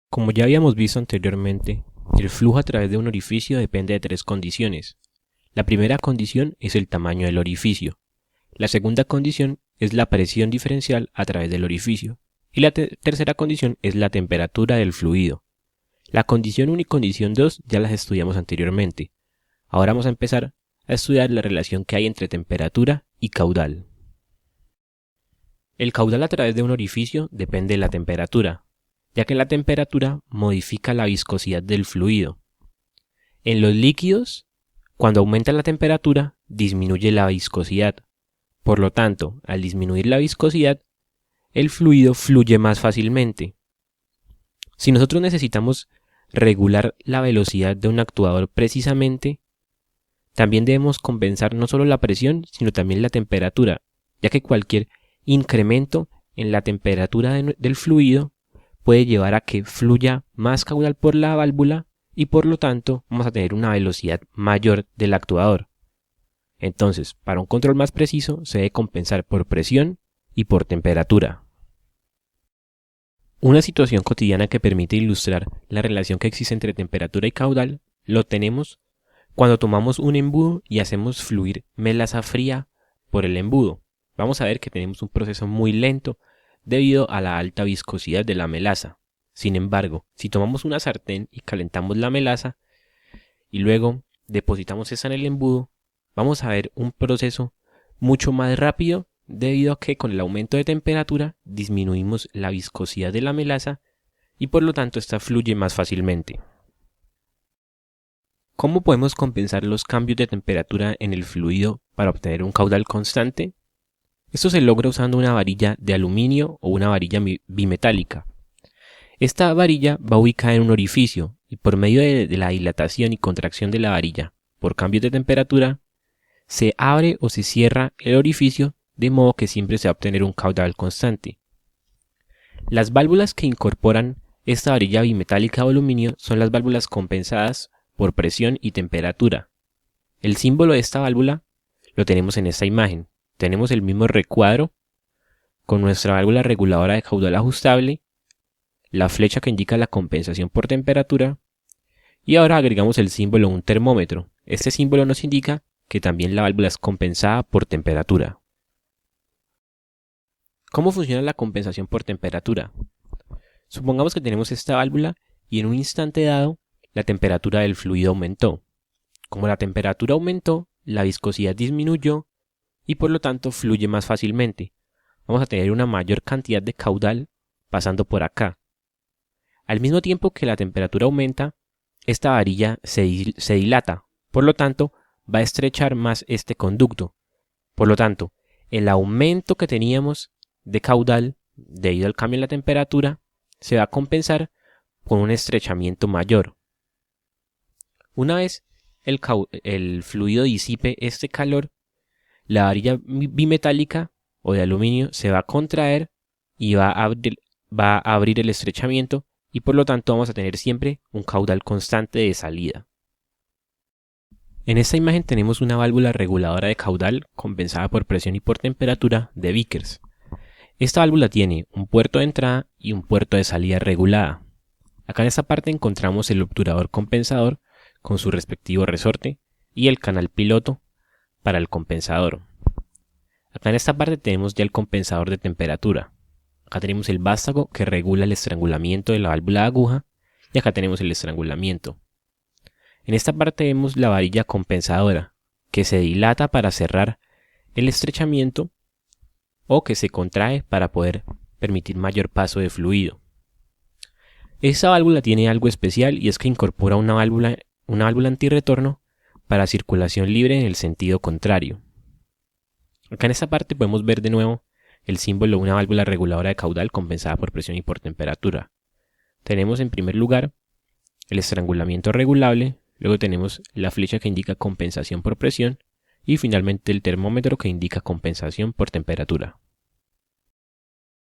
Como ya habíamos visto anteriormente, el flujo a través de un orificio depende de tres condiciones. La primera condición es el tamaño del orificio. La segunda condición es la presión diferencial a través del orificio. Y la tercera condición es la temperatura del fluido. La condición 1 y condición 2 ya las estudiamos anteriormente. Ahora vamos a empezar a estudiar la relación que hay entre temperatura y caudal. El caudal a través de un orificio depende de la temperatura, ya que la temperatura modifica la viscosidad del fluido. En los líquidos, cuando aumenta la temperatura, disminuye la viscosidad. Por lo tanto, al disminuir la viscosidad, el fluido fluye más fácilmente. Si nosotros necesitamos regular la velocidad de un actuador precisamente, también debemos compensar no solo la presión, sino también la temperatura, ya que cualquier incremento en la temperatura del fluido puede llevar a que fluya más caudal por la válvula y por lo tanto vamos a tener una velocidad mayor del actuador. Entonces, para un control más preciso se debe compensar por presión y por temperatura. Una situación cotidiana que permite ilustrar la relación que existe entre temperatura y caudal lo tenemos cuando tomamos un embudo y hacemos fluir melaza fría por el embudo. Vamos a ver que tenemos un proceso muy lento debido a la alta viscosidad de la melaza. Sin embargo, si tomamos una sartén y calentamos la melaza y luego depositamos esa en el embudo, vamos a ver un proceso mucho más rápido debido a que con el aumento de temperatura disminuimos la viscosidad de la melaza y por lo tanto esta fluye más fácilmente. ¿Cómo podemos compensar los cambios de temperatura en el fluido para obtener un caudal constante? Esto se logra usando una varilla de aluminio o una varilla bimetálica. Esta varilla va ubicada en un orificio y por medio de la dilatación y contracción de la varilla por cambios de temperatura, se abre o se cierra el orificio de modo que siempre se va a obtener un caudal constante. Las válvulas que incorporan esta varilla bimetálica o aluminio son las válvulas compensadas por presión y temperatura. El símbolo de esta válvula lo tenemos en esta imagen. Tenemos el mismo recuadro con nuestra válvula reguladora de caudal ajustable, la flecha que indica la compensación por temperatura y ahora agregamos el símbolo un termómetro. Este símbolo nos indica que también la válvula es compensada por temperatura. ¿Cómo funciona la compensación por temperatura? Supongamos que tenemos esta válvula y en un instante dado la temperatura del fluido aumentó. Como la temperatura aumentó, la viscosidad disminuyó y por lo tanto fluye más fácilmente. Vamos a tener una mayor cantidad de caudal pasando por acá. Al mismo tiempo que la temperatura aumenta, esta varilla se dilata, por lo tanto va a estrechar más este conducto. Por lo tanto, el aumento que teníamos de caudal debido al cambio en la temperatura se va a compensar con un estrechamiento mayor. Una vez el fluido disipe este calor, la varilla bimetálica o de aluminio se va a contraer y va a abrir el estrechamiento y por lo tanto vamos a tener siempre un caudal constante de salida. En esta imagen tenemos una válvula reguladora de caudal compensada por presión y por temperatura de Vickers. Esta válvula tiene un puerto de entrada y un puerto de salida regulada. Acá en esta parte encontramos el obturador compensador con su respectivo resorte y el canal piloto para el compensador. Acá en esta parte tenemos ya el compensador de temperatura. Acá tenemos el vástago que regula el estrangulamiento de la válvula de aguja y acá tenemos el estrangulamiento. En esta parte vemos la varilla compensadora que se dilata para cerrar el estrechamiento o que se contrae para poder permitir mayor paso de fluido. Esta válvula tiene algo especial y es que incorpora una válvula antirretorno para circulación libre en el sentido contrario. Acá en esta parte podemos ver de nuevo el símbolo de una válvula reguladora de caudal compensada por presión y por temperatura. Tenemos en primer lugar el estrangulamiento regulable, luego tenemos la flecha que indica compensación por presión y finalmente el termómetro que indica compensación por temperatura.